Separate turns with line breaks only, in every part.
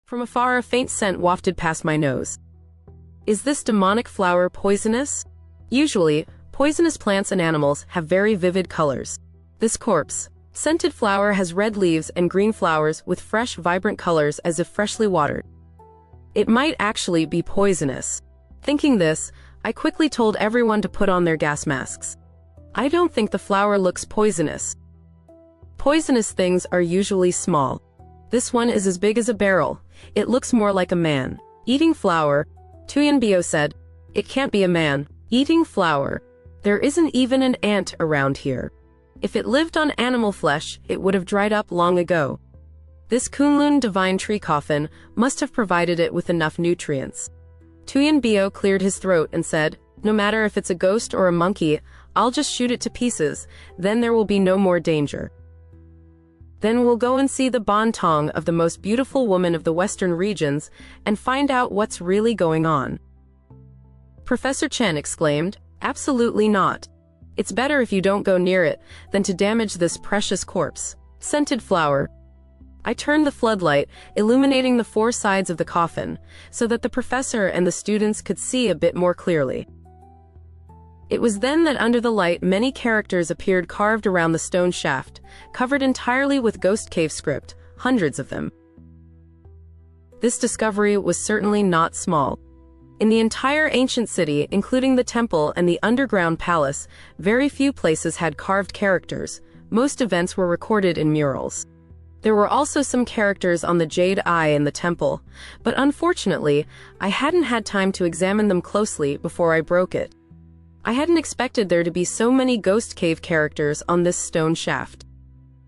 From afar, a faint scent wafted past my nose. Is this demonic flower poisonous? Usually, poisonous plants and animals have very vivid colors. This corpse-scented flower has red leaves and green flowers with fresh, vibrant colors as if freshly watered. It might actually be poisonous. Thinking this, I quickly told everyone to put on their gas masks. I don't think the flower looks poisonous. Poisonous things are usually small. This one is as big as a barrel. It looks more like a man. Eating flower. Tuyanbio said. It can't be a man. Eating flower. There isn't even an ant around here. If it lived on animal flesh, it would have dried up long ago. This Kunlun divine tree coffin must have provided it with enough nutrients. Tuyanbio cleared his throat and said, no matter if it's a ghost or a monkey, I'll just shoot it to pieces, then there will be no more danger. Then we'll go and see the Bantong of the most beautiful woman of the western regions and find out what's really going on. Professor Chen exclaimed, absolutely not. It's better if you don't go near it than to damage this precious corpse-scented flower. I turned the floodlight, illuminating the four sides of the coffin, so that the professor and the students could see a bit more clearly. It was then that under the light many characters appeared carved around the stone shaft, covered entirely with ghost cave script, hundreds of them. This discovery was certainly not small. In the entire ancient city, including the temple and the underground palace, very few places had carved characters. Most events were recorded in murals. There were also some characters on the jade eye in the temple, but unfortunately, I hadn't had time to examine them closely before I broke it. I hadn't expected there to be so many ghost cave characters on this stone shaft.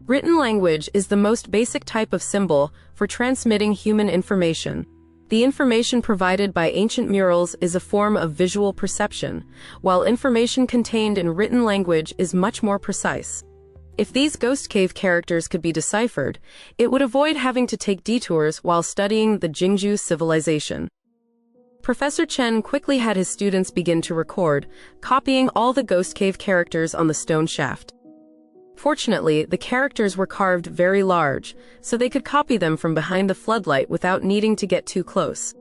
Written language is the most basic type of symbol for transmitting human information. The information provided by ancient murals is a form of visual perception, while information contained in written language is much more precise. If these ghost cave characters could be deciphered, it would avoid having to take detours while studying the Jingzhou civilization. Professor Chen quickly had his students begin to record, copying all the ghost cave characters on the stone shaft. Fortunately, the characters were carved very large, so they could copy them from behind the floodlight without needing to get too close.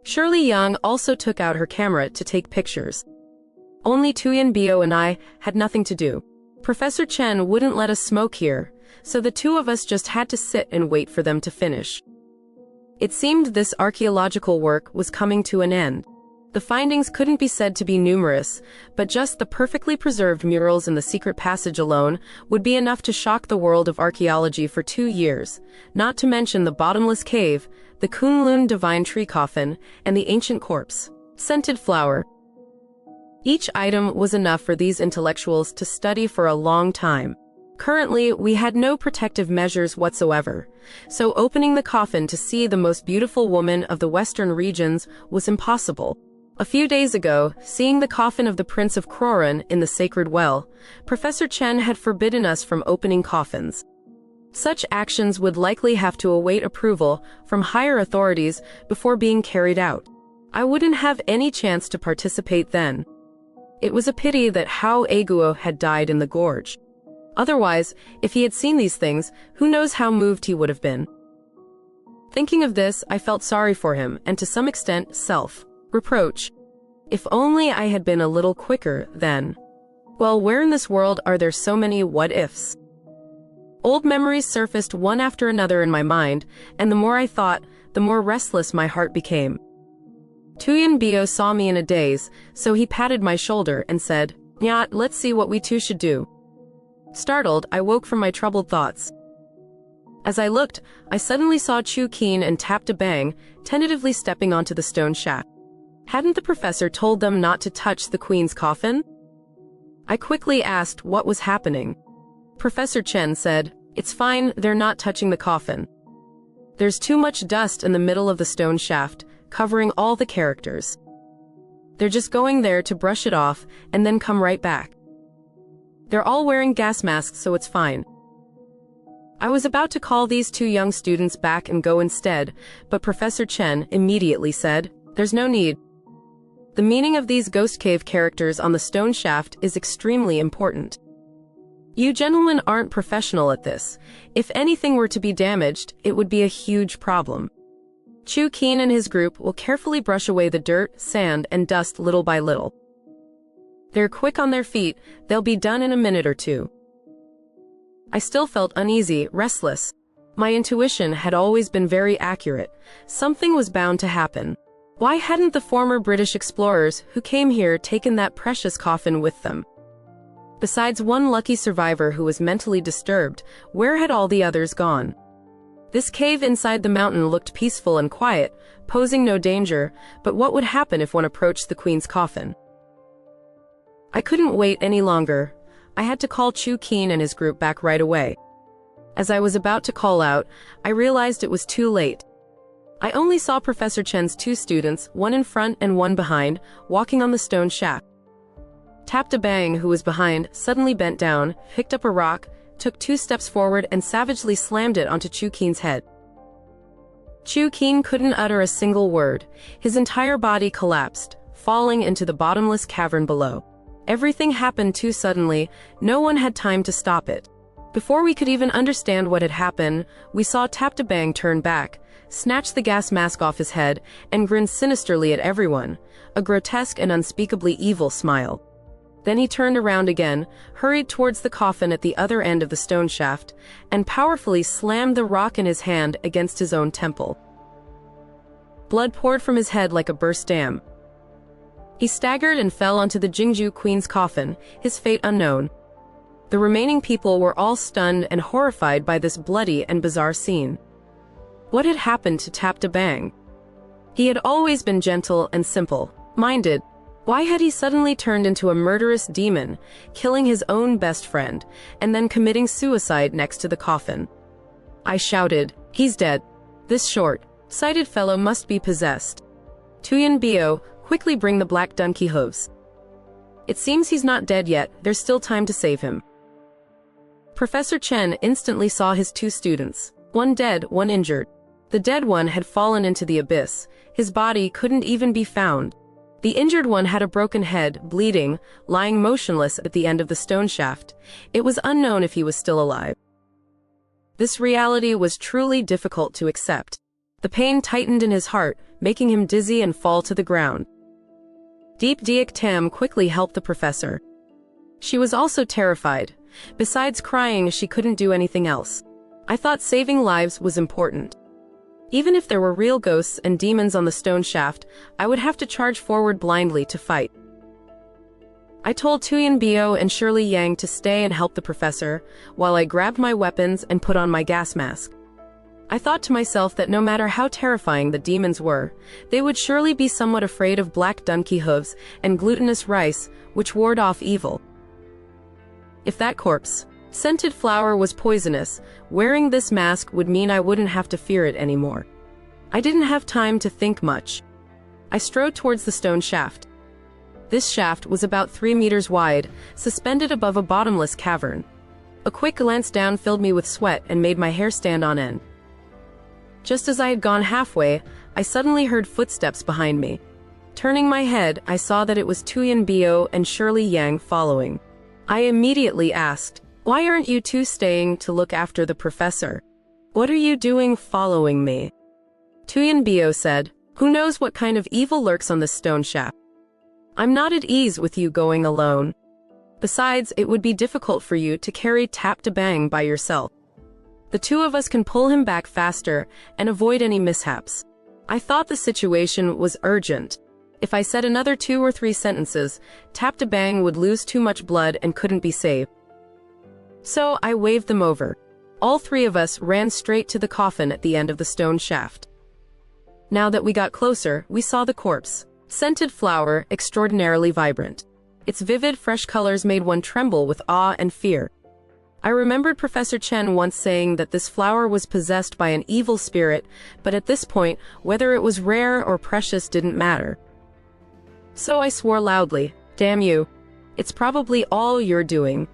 Shirley Yang also took out her camera to take pictures. Only Tuyanbio and I had nothing to do. Professor Chen wouldn't let us smoke here, so the two of us just had to sit and wait for them to finish. It seemed this archaeological work was coming to an end. The findings couldn't be said to be numerous, but just the perfectly preserved murals in the secret passage alone would be enough to shock the world of archaeology for 2 years, not to mention the bottomless cave, the Kunlun divine tree coffin, and the ancient corpse-scented flower. Each item was enough for these intellectuals to study for a long time. Currently, we had no protective measures whatsoever, so opening the coffin to see the most beautiful woman of the western regions was impossible. A few days ago, seeing the coffin of the Prince of Kroran in the sacred well, Professor Chen had forbidden us from opening coffins. Such actions would likely have to await approval from higher authorities before being carried out. I wouldn't have any chance to participate then. It was a pity that Hao Aguo had died in the gorge. Otherwise, if he had seen these things, who knows how moved he would have been. Thinking of this, I felt sorry for him, and to some extent, self-reproach. If only I had been a little quicker then. Well, where in this world are there so many what-ifs? Old memories surfaced one after another in my mind, and the more I thought, the more restless my heart became. Tuyanbio saw me in a daze, so he patted my shoulder and said, "Nyat, let's see what we two should do." Startled, I woke from my troubled thoughts. As I looked, I suddenly saw Chu Keen and Tapta Bang tentatively stepping onto the stone shaft. Hadn't the professor told them not to touch the queen's coffin? I quickly asked what was happening. Professor Chen said, "It's fine, they're not touching the coffin. There's too much dust in the middle of the stone shaft, covering all the characters. They're just going there to brush it off and then come right back. They're all wearing gas masks, so it's fine." I was about to call these two young students back and go instead, but Professor Chen immediately said, "There's no need. The meaning of these ghost cave characters on the stone shaft is extremely important. You gentlemen aren't professional at this. If anything were to be damaged, it would be a huge problem. Chu Qin and his group will carefully brush away the dirt, sand, and dust little by little. They're quick on their feet, they'll be done in a minute or two. I still felt uneasy, restless. My intuition had always been very accurate. Something was bound to happen. Why hadn't the former British explorers who came here taken that precious coffin with them? Besides one lucky survivor who was mentally disturbed, where had all the others gone? This cave inside the mountain looked peaceful and quiet, posing no danger, but what would happen if one approached the Queen's coffin? I couldn't wait any longer. I had to call Chu Qin and his group back right away. As I was about to call out, I realized it was too late. I only saw Professor Chen's 2 students, one in front and one behind, walking on the stone shaft. Tapta Bang, who was behind, suddenly bent down, picked up a rock, took 2 steps forward and savagely slammed it onto Chu Qin's head. Chu Qin couldn't utter a single word. His entire body collapsed, falling into the bottomless cavern below. Everything happened too suddenly, no one had time to stop it. Before we could even understand what had happened, we saw Tapta Bang turn back, snatch the gas mask off his head, and grin sinisterly at everyone, a grotesque and unspeakably evil smile. Then he turned around again, hurried towards the coffin at the other end of the stone shaft, and powerfully slammed the rock in his hand against his own temple. Blood poured from his head like a burst dam. He staggered and fell onto the Jingju Queen's coffin, his fate unknown. The remaining people were all stunned and horrified by this bloody and bizarre scene. What had happened to Tapta Bang? He had always been gentle and simple-minded. Why had he suddenly turned into a murderous demon, killing his own best friend, and then committing suicide next to the coffin? I shouted, "He's dead. This short-sighted fellow must be possessed. Tuyen Bio, quickly bring the black donkey hooves. It seems he's not dead yet, there's still time to save him." Professor Chen instantly saw his 2 students, one dead, one injured. The dead one had fallen into the abyss. His body couldn't even be found. The injured one had a broken head, bleeding, lying motionless at the end of the stone shaft. It was unknown if he was still alive. This reality was truly difficult to accept. The pain tightened in his heart, making him dizzy and fall to the ground. Deep Diak Tam quickly helped the professor. She was also terrified. Besides crying, she couldn't do anything else. I thought saving lives was important. Even if there were real ghosts and demons on the stone shaft, I would have to charge forward blindly to fight. I told Tuyen Bio and Shirley Yang to stay and help the professor, while I grabbed my weapons and put on my gas mask. I thought to myself that no matter how terrifying the demons were, they would surely be somewhat afraid of black donkey hooves and glutinous rice, which ward off evil. If that corpse-scented flower was poisonous, wearing this mask would mean I wouldn't have to fear it anymore. I didn't have time to think much. I strode towards the stone shaft. This shaft was about 3 meters wide, suspended above a bottomless cavern. A quick glance down filled me with sweat and made my hair stand on end. Just as I had gone halfway, I suddenly heard footsteps behind me. Turning my head, I saw that it was Tuyen Bio and Shirley Yang following. I immediately asked, "Why aren't you 2 staying to look after the professor? What are you doing following me?" Tuyen Bio said, "Who knows what kind of evil lurks on this stone shaft? I'm not at ease with you going alone. Besides, it would be difficult for you to carry Tapta Bang by yourself. The 2 of us can pull him back faster and avoid any mishaps." I thought the situation was urgent. If I said another 2 or 3 sentences, Tapta Bang would lose too much blood and couldn't be saved. So I waved them over. All 3 of us ran straight to the coffin at the end of the stone shaft. Now that we got closer, we saw the corpse-scented flower, extraordinarily vibrant. Its vivid, fresh colors made one tremble with awe and fear. I remembered Professor Chen once saying that this flower was possessed by an evil spirit, but at this point, whether it was rare or precious didn't matter. So I swore loudly, "Damn you. It's probably all you're doing."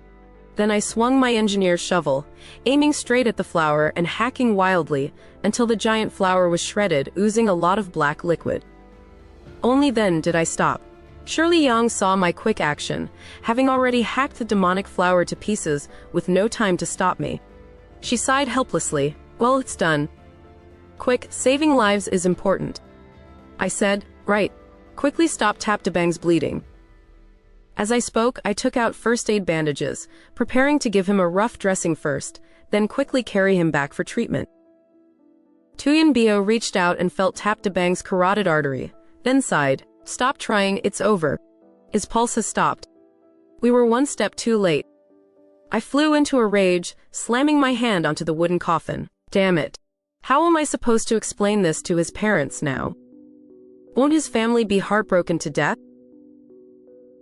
Then I swung my engineer's shovel, aiming straight at the flower and hacking wildly, until the giant flower was shredded, oozing a lot of black liquid. Only then did I stop. Shirley Yang saw my quick action, having already hacked the demonic flower to pieces with no time to stop me. She sighed helplessly. Well, it's done. Quick, saving lives is important. I said, right. Quickly stop Taptabang's bleeding. As I spoke, I took out first aid bandages, preparing to give him a rough dressing first, then quickly carry him back for treatment. Tuyanbio reached out and felt Taptabang's carotid artery, then sighed. Stop trying, it's over. His pulse has stopped. We were one step too late. I flew into a rage, slamming my hand onto the wooden coffin. Damn it. How am I supposed to explain this to his parents now? Won't his family be heartbroken to death?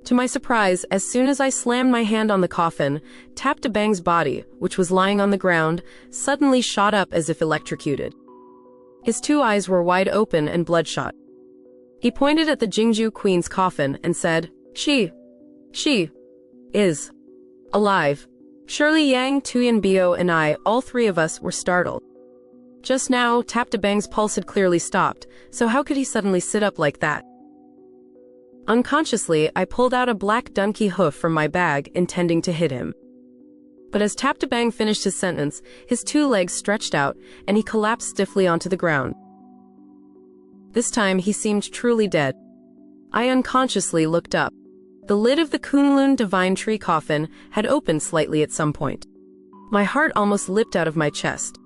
To my surprise, as soon as I slammed my hand on the coffin, Taptabang's body, which was lying on the ground, suddenly shot up as if electrocuted. His two eyes were wide open and bloodshot. He pointed at the Jingzhu queen's coffin and said, She is alive. Shirley, Yang, Tuyanbio, and I, all three of us, were startled. Just now, Taptabang's pulse had clearly stopped, so how could he suddenly sit up like that? Unconsciously, I pulled out a black donkey hoof from my bag, intending to hit him. But as Taptabang finished his sentence, his two legs stretched out, and he collapsed stiffly onto the ground. This time, he seemed truly dead. I unconsciously looked up. The lid of the Kunlun divine tree coffin had opened slightly at some point. My heart almost leapt out of my chest.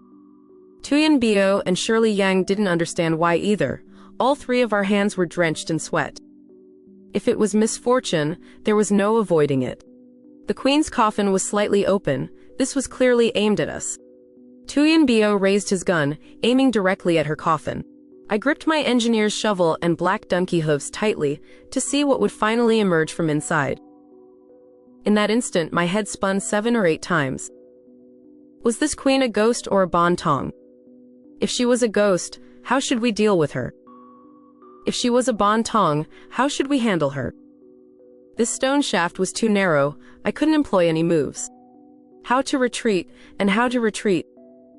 Tuyanbio and Shirley Yang didn't understand why either. All three of our hands were drenched in sweat. If it was misfortune, there was no avoiding it. The queen's coffin was slightly open. This was clearly aimed at us. Tuyanbio raised his gun, aiming directly at her coffin. I gripped my engineer's shovel and black donkey hooves tightly to see what would finally emerge from inside. In that instant, my head spun 7 or 8 times. Was this queen a ghost or a bon tong? If she was a ghost, how should we deal with her? If she was a bon tong, how should we handle her? This stone shaft was too narrow. I couldn't employ any moves. How to retreat, and how to retreat.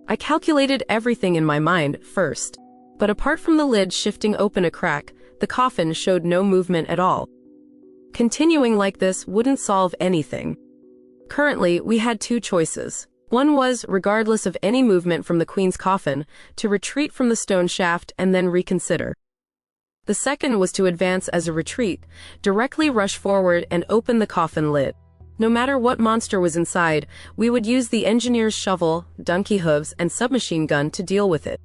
I calculated everything in my mind first. But apart from the lid shifting open a crack, the coffin showed no movement at all. Continuing like this wouldn't solve anything. Currently, we had 2 choices. One was, regardless of any movement from the queen's coffin, to retreat from the stone shaft and then reconsider. The second was to advance as a retreat, directly rush forward and open the coffin lid. No matter what monster was inside, we would use the engineer's shovel, donkey hooves, and submachine gun to deal with it.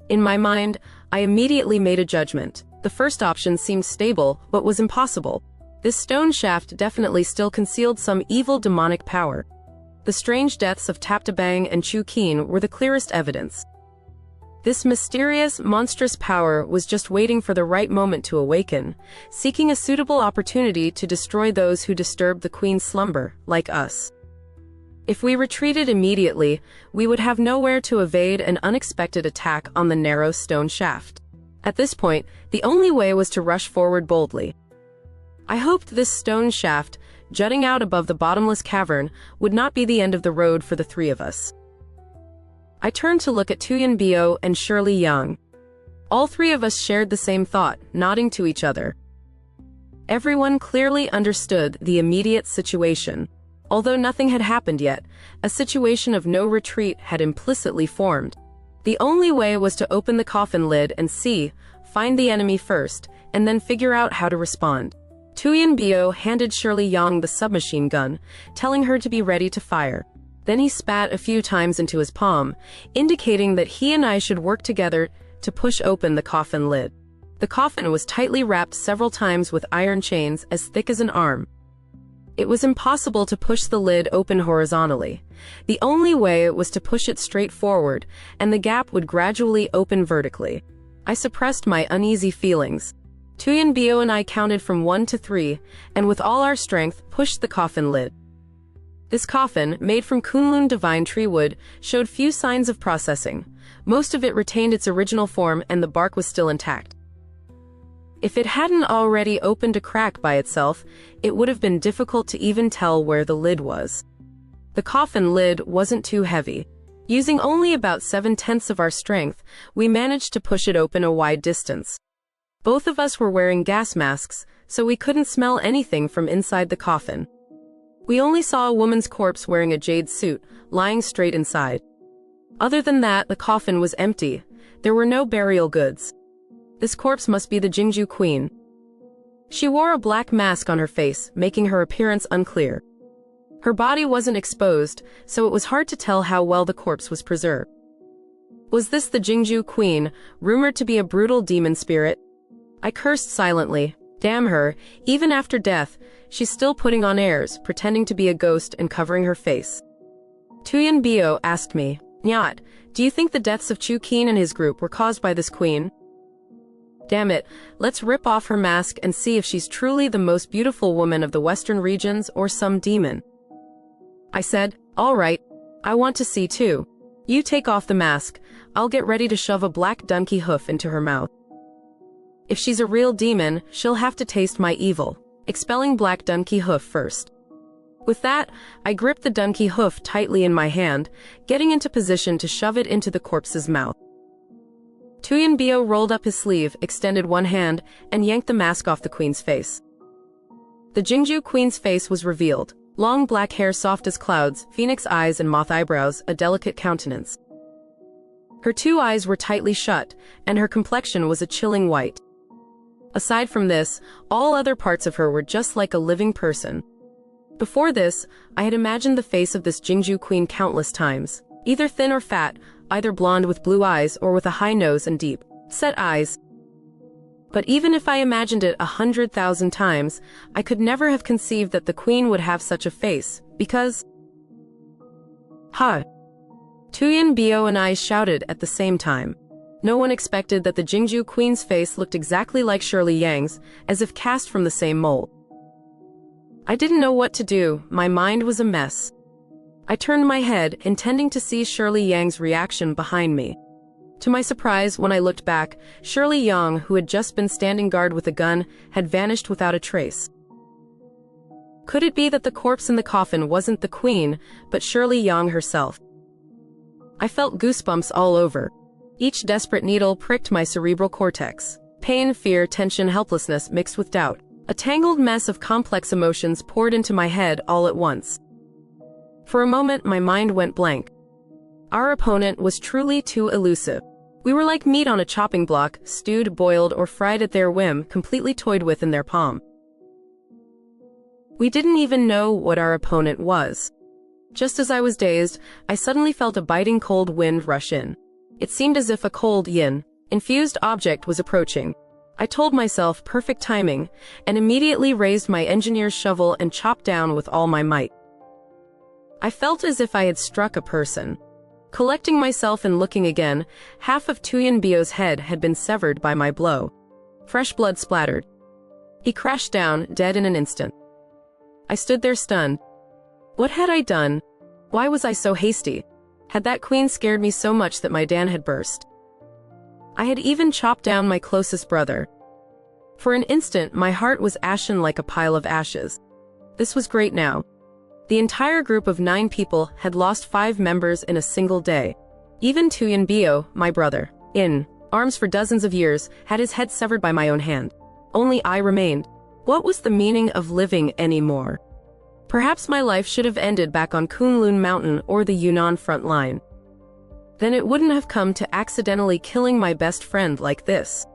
In my mind, I immediately made a judgment. The first option seemed stable, but was impossible. This stone shaft definitely still concealed some evil demonic power. The strange deaths of Taptabang and Chu Qin were the clearest evidence. This mysterious, monstrous power was just waiting for the right moment to awaken, seeking a suitable opportunity to destroy those who disturbed the queen's slumber, like us. If we retreated immediately, we would have nowhere to evade an unexpected attack on the narrow stone shaft. At this point, the only way was to rush forward boldly. I hoped this stone shaft, jutting out above the bottomless cavern, would not be the end of the road for the 3 of us. I turned to look at Tuyanbio and Shirley Yang. All 3 of us shared the same thought, nodding to each other. Everyone clearly understood the immediate situation. Although nothing had happened yet, a situation of no retreat had implicitly formed. The only way was to open the coffin lid and find the enemy first, and then figure out how to respond. Tuyanbio handed Shirley Yang the submachine gun, telling her to be ready to fire. Then he spat a few times into his palm, indicating that he and I should work together to push open the coffin lid. The coffin was tightly wrapped several times with iron chains as thick as an arm. It was impossible to push the lid open horizontally. The only way was to push it straight forward, and the gap would gradually open vertically. I suppressed my uneasy feelings. Tuyanbio and I counted from 1 to 3, and with all our strength, pushed the coffin lid. This coffin, made from Kunlun divine tree wood, showed few signs of processing. Most of it retained its original form and the bark was still intact. If it hadn't already opened a crack by itself, it would have been difficult to even tell where the lid was. The coffin lid wasn't too heavy. Using only about 7/10 of our strength, we managed to push it open a wide distance. Both of us were wearing gas masks, so we couldn't smell anything from inside the coffin. We only saw a woman's corpse wearing a jade suit, lying straight inside. Other than that, the coffin was empty. There were no burial goods. This corpse must be the Jingju queen. She wore a black mask on her face, making her appearance unclear. Her body wasn't exposed, so it was hard to tell how well the corpse was preserved. Was this the Jingju queen, rumored to be a brutal demon spirit? I cursed silently. Damn her, even after death, she's still putting on airs, pretending to be a ghost and covering her face. Tuyen Bio asked me, Nyat, do you think the deaths of Chu Qin and his group were caused by this queen? Damn it, let's rip off her mask and see if she's truly the most beautiful woman of the western regions or some demon. I said, all right, I want to see too. You take off the mask, I'll get ready to shove a black donkey hoof into her mouth. If she's a real demon, she'll have to taste my evil, expelling black donkey hoof first. With that, I gripped the donkey hoof tightly in my hand, getting into position to shove it into the corpse's mouth. Tuyen Bio rolled up his sleeve, extended one hand, and yanked the mask off the queen's face. The Jingju queen's face was revealed. Long black hair soft as clouds, phoenix eyes and moth eyebrows, a delicate countenance. Her two eyes were tightly shut, and her complexion was a chilling white. Aside from this, all other parts of her were just like a living person. Before this, I had imagined the face of this Jingju queen countless times, either thin or fat, either blonde with blue eyes or with a high nose and deep, set eyes. But even if I imagined it 100,000 times, I could never have conceived that the queen would have such a face, because... Ha! Tuyen Bio and I shouted at the same time. No one expected that the Jingju queen's face looked exactly like Shirley Yang's, as if cast from the same mold. I didn't know what to do, my mind was a mess. I turned my head, intending to see Shirley Yang's reaction behind me. To my surprise, when I looked back, Shirley Yang, who had just been standing guard with a gun, had vanished without a trace. Could it be that the corpse in the coffin wasn't the queen, but Shirley Yang herself? I felt goosebumps all over. Each desperate needle pricked my cerebral cortex. Pain, fear, tension, helplessness mixed with doubt. A tangled mess of complex emotions poured into my head all at once. For a moment, my mind went blank. Our opponent was truly too elusive. We were like meat on a chopping block, stewed, boiled, or fried at their whim, completely toyed with in their palm. We didn't even know what our opponent was. Just as I was dazed, I suddenly felt a biting cold wind rush in. It seemed as if a cold yin-infused object was approaching. I told myself perfect timing, and immediately raised my engineer's shovel and chopped down with all my might. I felt as if I had struck a person. Collecting myself and looking again, half of Tuyen Bio's head had been severed by my blow. Fresh blood splattered. He crashed down, dead in an instant. I stood there stunned. What had I done? Why was I so hasty? Had that queen scared me so much that my Dan had burst? I had even chopped down my closest brother. For an instant, my heart was ashen like a pile of ashes. This was great now. The entire group of 9 people had lost 5 members in a single day. Even Tuyen Bio, my brother, in arms for dozens of years, had his head severed by my own hand. Only I remained. What was the meaning of living anymore? Perhaps my life should have ended back on Kunlun Mountain or the Yunnan front line. Then it wouldn't have come to accidentally killing my best friend like this.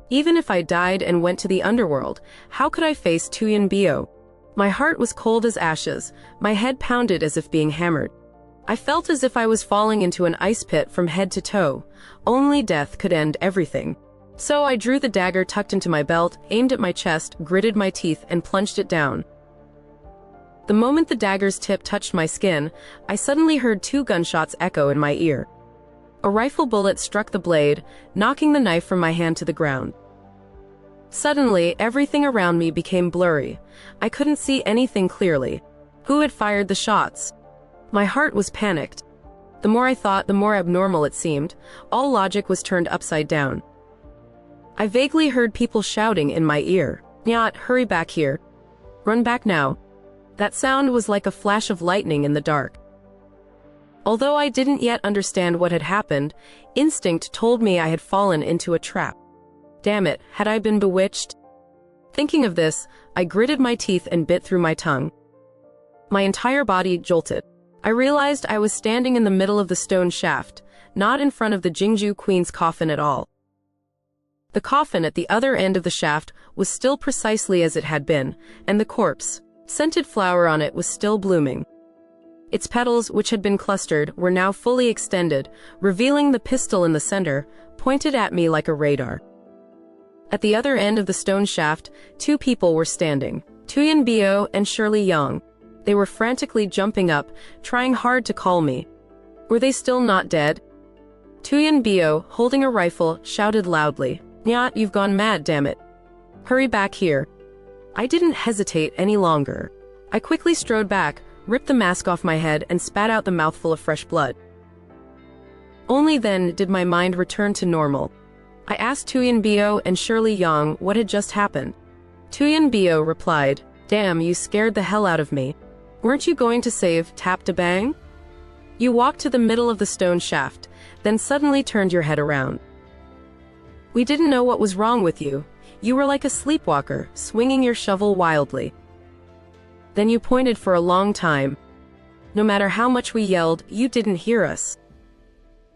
Even if I died and went to the underworld, how could I face Tuyen Bio? My heart was cold as ashes, my head pounded as if being hammered. I felt as if I was falling into an ice pit from head to toe. Only death could end everything. So I drew the dagger tucked into my belt, aimed at my chest, gritted my teeth, and plunged it down. The moment the dagger's tip touched my skin, I suddenly heard 2 gunshots echo in my ear. A rifle bullet struck the blade, knocking the knife from my hand to the ground. Suddenly, everything around me became blurry. I couldn't see anything clearly. Who had fired the shots? My heart was panicked. The more I thought, the more abnormal it seemed. All logic was turned upside down. I vaguely heard people shouting in my ear. Nyat, hurry back here. Run back now. That sound was like a flash of lightning in the dark. Although I didn't yet understand what had happened, instinct told me I had fallen into a trap. Damn it, had I been bewitched? Thinking of this, I gritted my teeth and bit through my tongue. My entire body jolted. I realized I was standing in the middle of the stone shaft, not in front of the Jingzhu Queen's coffin at all. The coffin at the other end of the shaft was still precisely as it had been, and the corpse, scented flower on it, was still blooming. Its petals, which had been clustered, were now fully extended, revealing the pistol in the center, pointed at me like a radar. At the other end of the stone shaft, two people were standing, Tuyen Bio and Shirley Yang. They were frantically jumping up, trying hard to call me. Were they still not dead? Tuyen Bio, holding a rifle, shouted loudly, "Nyat, you've gone mad, damn it. Hurry back here." I didn't hesitate any longer. I quickly strode back, ripped the mask off my head, and spat out the mouthful of fresh blood. Only then did my mind return to normal. I asked Tuyen Bio and Shirley Yang what had just happened. Tuyen Bio replied, "Damn, you scared the hell out of me. Weren't you going to save Tap to Bang? You walked to the middle of the stone shaft, then suddenly turned your head around. We didn't know what was wrong with you. You were like a sleepwalker, swinging your shovel wildly. Then you pointed for a long time. No matter how much we yelled, you didn't hear us.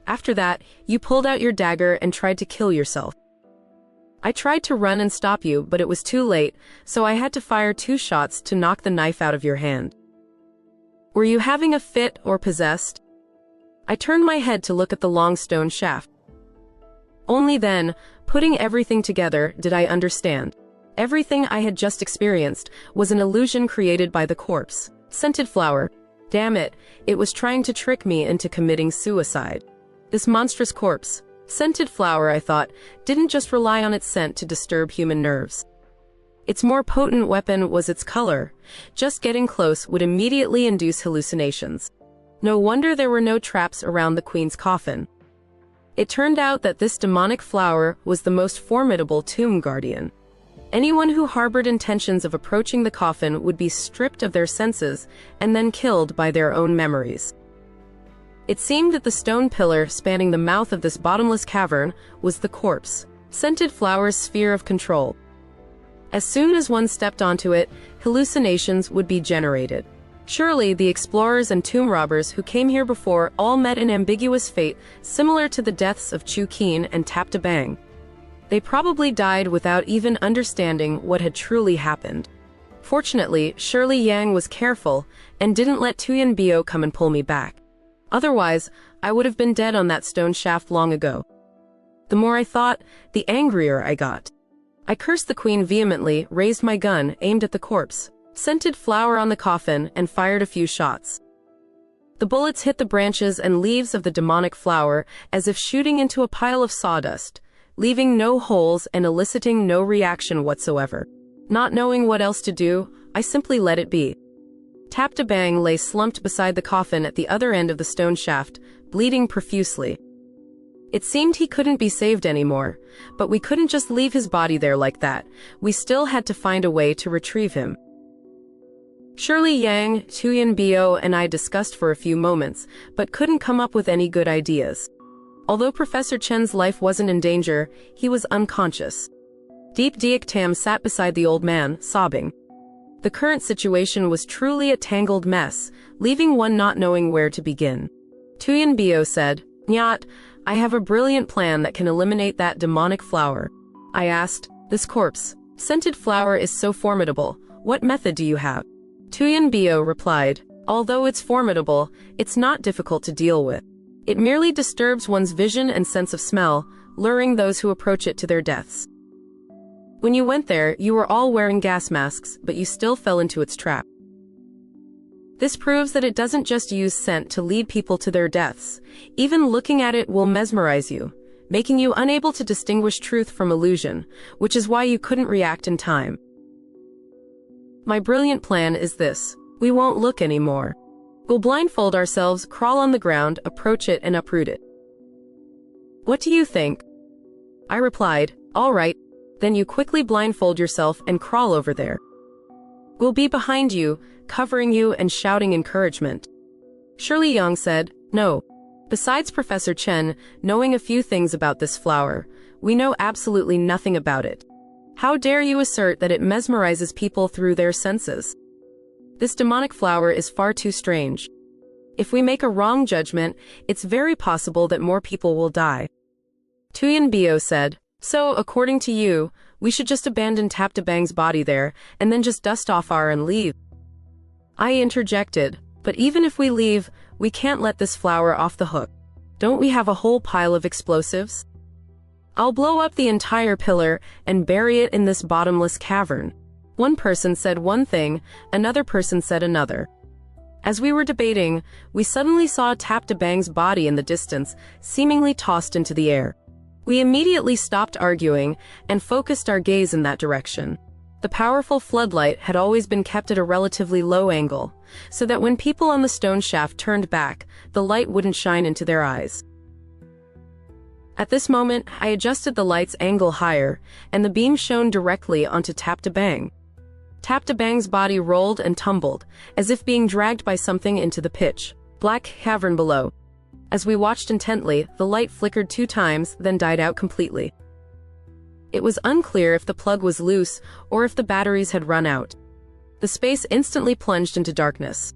After that, you pulled out your dagger and tried to kill yourself. I tried to run and stop you, but it was too late, so I had to fire 2 shots to knock the knife out of your hand. Were you having a fit or possessed?" I turned my head to look at the long stone shaft. Only then, putting everything together, did I understand. Everything I had just experienced was an illusion created by the corpse. Scented flower. Damn it, it was trying to trick me into committing suicide. This monstrous corpse, scented flower, I thought, didn't just rely on its scent to disturb human nerves. Its more potent weapon was its color. Just getting close would immediately induce hallucinations. No wonder there were no traps around the queen's coffin. It turned out that this demonic flower was the most formidable tomb guardian. Anyone who harbored intentions of approaching the coffin would be stripped of their senses and then killed by their own memories. It seemed that the stone pillar spanning the mouth of this bottomless cavern was the corpse, scented flower's sphere of control. As soon as one stepped onto it, hallucinations would be generated. Surely the explorers and tomb robbers who came here before all met an ambiguous fate similar to the deaths of Chu Qin and Tap to Bang. They probably died without even understanding what had truly happened. Fortunately, Shirley Yang was careful and didn't let Tuyen Bio come and pull me back. Otherwise, I would have been dead on that stone shaft long ago. The more I thought, the angrier I got. I cursed the queen vehemently, raised my gun, aimed at the corpse, scented flower on the coffin, and fired a few shots. The bullets hit the branches and leaves of the demonic flower as if shooting into a pile of sawdust, leaving no holes and eliciting no reaction whatsoever. Not knowing what else to do, I simply let it be. Tap to Bang lay slumped beside the coffin at the other end of the stone shaft, bleeding profusely. It seemed he couldn't be saved anymore, but we couldn't just leave his body there like that. We still had to find a way to retrieve him. Shirley Yang, Tuyen Bio, and I discussed for a few moments, but couldn't come up with any good ideas. Although Professor Chen's life wasn't in danger, he was unconscious. Deep Diek Tam sat beside the old man, sobbing. The current situation was truly a tangled mess, leaving one not knowing where to begin. Tuyen Bio said, "Nyat, I have a brilliant plan that can eliminate that demonic flower." I asked, "This corpse, scented flower is so formidable, what method do you have?" Tuyen Bio replied, "Although it's formidable, it's not difficult to deal with. It merely disturbs one's vision and sense of smell, luring those who approach it to their deaths. When you went there, you were all wearing gas masks, but you still fell into its trap. This proves that it doesn't just use scent to lead people to their deaths. Even looking at it will mesmerize you, making you unable to distinguish truth from illusion, which is why you couldn't react in time. My brilliant plan is this. We won't look anymore. We'll blindfold ourselves, crawl on the ground, approach it, and uproot it. What do you think?" I replied, "All right. Then you quickly blindfold yourself and crawl over there. We'll be behind you, covering you and shouting encouragement." Shirley Yang said, "No. Besides Professor Chen knowing a few things about this flower, we know absolutely nothing about it. How dare you assert that it mesmerizes people through their senses? This demonic flower is far too strange. If we make a wrong judgment, it's very possible that more people will die. Tuyen Bio said, so, according to you, we should just abandon Taptabang's body there, and then just dust off our and leave. I interjected, but even if we leave, we can't let this flower off the hook. Don't we have a whole pile of explosives? I'll blow up the entire pillar and bury it in this bottomless cavern. One person said one thing, another person said another. As we were debating, we suddenly saw Taptabang's body in the distance, seemingly tossed into the air. We immediately stopped arguing and focused our gaze in that direction. The powerful floodlight had always been kept at a relatively low angle, so that when people on the stone shaft turned back, the light wouldn't shine into their eyes. At this moment, I adjusted the light's angle higher, and the beam shone directly onto Taptabang. Taptabang's body rolled and tumbled, as if being dragged by something into the pitch black cavern below. As we watched intently, the light flickered 2 times, then died out completely. It was unclear if the plug was loose or if the batteries had run out. The space instantly plunged into darkness.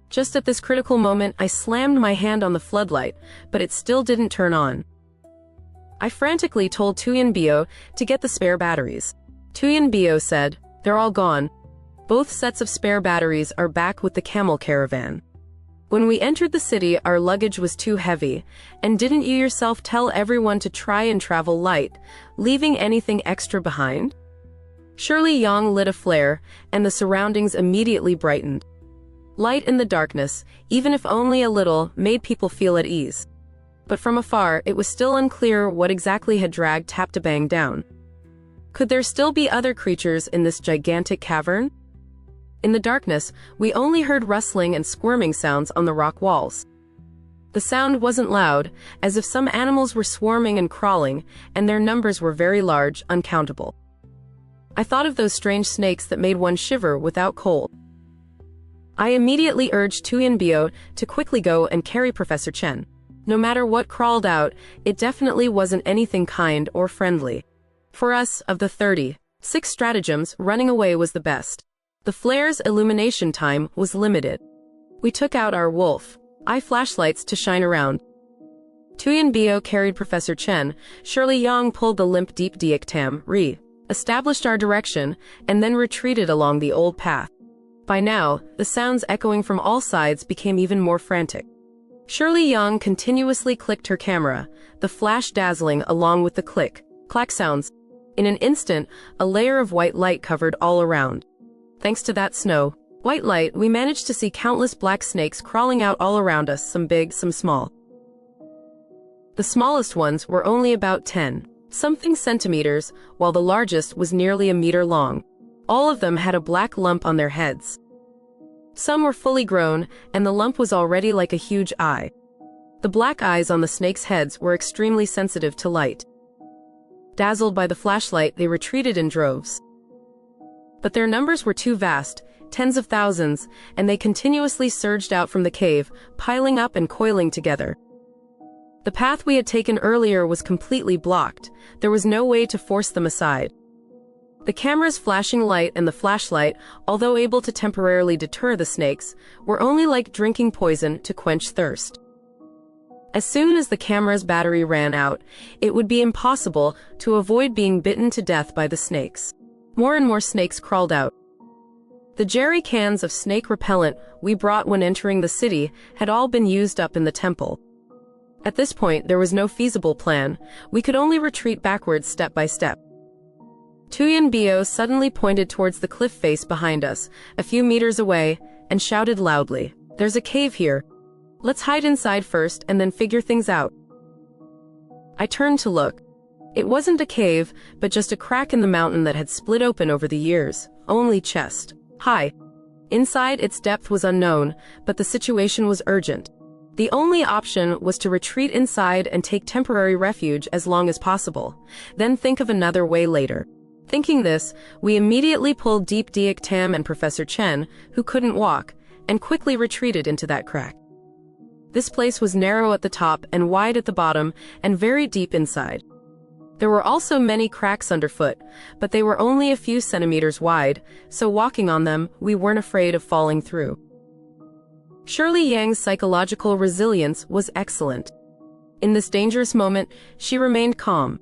Just at this critical moment, I slammed my hand on the floodlight, but it still didn't turn on. I frantically told Tuyen Bio to get the spare batteries. Tuyen Bio said, they're all gone. Both sets of spare batteries are back with the camel caravan. When we entered the city, our luggage was too heavy, and didn't you yourself tell everyone to try and travel light, leaving anything extra behind? Shirley Yang lit a flare, and the surroundings immediately brightened. Light in the darkness, even if only a little, made people feel at ease. But from afar, it was still unclear what exactly had dragged Taptabang down. Could there still be other creatures in this gigantic cavern? In the darkness, we only heard rustling and squirming sounds on the rock walls. The sound wasn't loud, as if some animals were swarming and crawling, and their numbers were very large, uncountable. I thought of those strange snakes that made one shiver without cold. I immediately urged Tuyen Bio to quickly go and carry Professor Chen. No matter what crawled out, it definitely wasn't anything kind or friendly. For us, of the 36 stratagems, running away was the best. The flare's illumination time was limited. We took out our wolf-eye flashlights to shine around. Tuyen Bio carried Professor Chen, Shirley Yang pulled the limp deep Diak Tam, established our direction, and then retreated along the old path. By now, the sounds echoing from all sides became even more frantic. Shirley Yang continuously clicked her camera, the flash dazzling along with the click-clack sounds. In an instant, a layer of white light covered all around. Thanks to that white light, we managed to see countless black snakes crawling out all around us, some big, some small. The smallest ones were only about 10-something centimeters, while the largest was nearly a meter long. All of them had a black lump on their heads. Some were fully grown, and the lump was already like a huge eye. The black eyes on the snakes' heads were extremely sensitive to light. Dazzled by the flashlight, they retreated in droves. But their numbers were too vast, tens of thousands, and they continuously surged out from the cave, piling up and coiling together. The path we had taken earlier was completely blocked. There was no way to force them aside. The camera's flashing light and the flashlight, although able to temporarily deter the snakes, were only like drinking poison to quench thirst. As soon as the camera's battery ran out, it would be impossible to avoid being bitten to death by the snakes. More and more snakes crawled out. The jerry cans of snake repellent we brought when entering the city had all been used up in the temple. At this point, there was no feasible plan. We could only retreat backwards step by step. Tuyen Bio suddenly pointed towards the cliff face behind us, a few meters away, and shouted loudly, "There's a cave here. Let's hide inside first and then figure things out." I turned to look. It wasn't a cave, but just a crack in the mountain that had split open over the years, only chest high. Inside, its depth was unknown, but the situation was urgent. The only option was to retreat inside and take temporary refuge as long as possible, then think of another way later. Thinking this, we immediately pulled Deep Diak Tam and Professor Chen, who couldn't walk, and quickly retreated into that crack. This place was narrow at the top and wide at the bottom, and very deep inside. There were also many cracks underfoot, but they were only a few centimeters wide, so walking on them, we weren't afraid of falling through. Shirley Yang's psychological resilience was excellent. In this dangerous moment, she remained calm.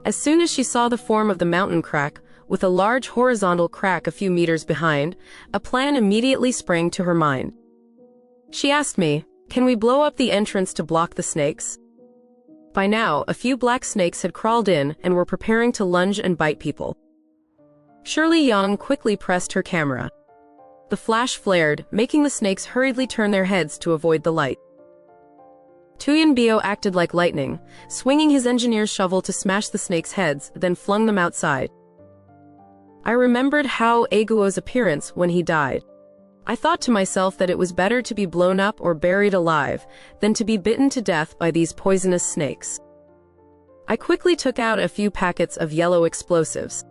As soon as she saw the form of the mountain crack, with a large horizontal crack a few meters behind, a plan immediately sprang to her mind. She asked me, "Can we blow up the entrance to block the snakes?" By now, a few black snakes had crawled in and were preparing to lunge and bite people. Shirley Yang quickly pressed her camera. The flash flared, making the snakes hurriedly turn their heads to avoid the light. Tuyanbio acted like lightning, swinging his engineer's shovel to smash the snakes' heads, then flung them outside. I remembered Hao Eguo's appearance when he died. I thought to myself that it was better to be blown up or buried alive than to be bitten to death by these poisonous snakes. I quickly took out a few packets of yellow explosives.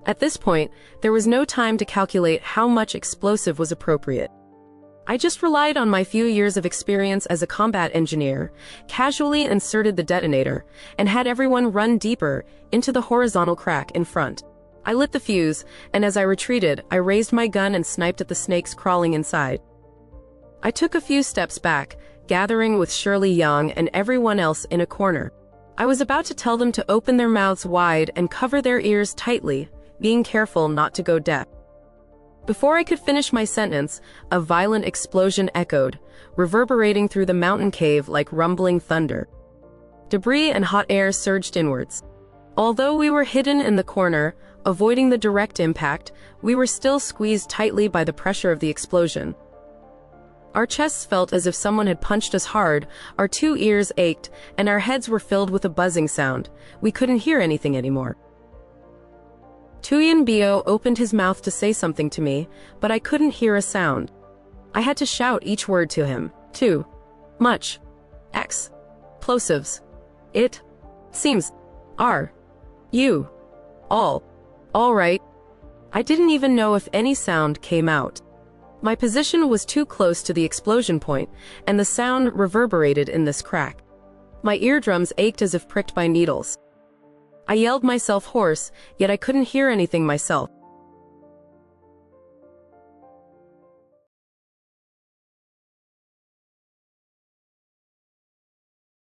At this point, there was no time to calculate how much explosive was appropriate. I just relied on my few years of experience as a combat engineer, casually inserted the detonator, and had everyone run deeper into the horizontal crack in front. I lit the fuse, and as I retreated, I raised my gun and sniped at the snakes crawling inside. I took a few steps back, gathering with Shirley Yang and everyone else in a corner. I was about to tell them to open their mouths wide and cover their ears tightly, being careful not to go deaf. Before I could finish my sentence, a violent explosion echoed, reverberating through the mountain cave like rumbling thunder. Debris and hot air surged inwards. Although we were hidden in the corner, avoiding the direct impact, we were still squeezed tightly by the pressure of the explosion. Our chests felt as if someone had punched us hard, our two ears ached, and our heads were filled with a buzzing sound. We couldn't hear anything anymore. Tuyanbio opened his mouth to say something to me, but I couldn't hear a sound. I had to shout each word to him. Too much. Explosives. It seems. Are you all right? I didn't even know if any sound came out. My position was too close to the explosion point, and the sound reverberated in this crack. My eardrums ached as if pricked by needles. I yelled myself hoarse, yet I couldn't hear anything myself.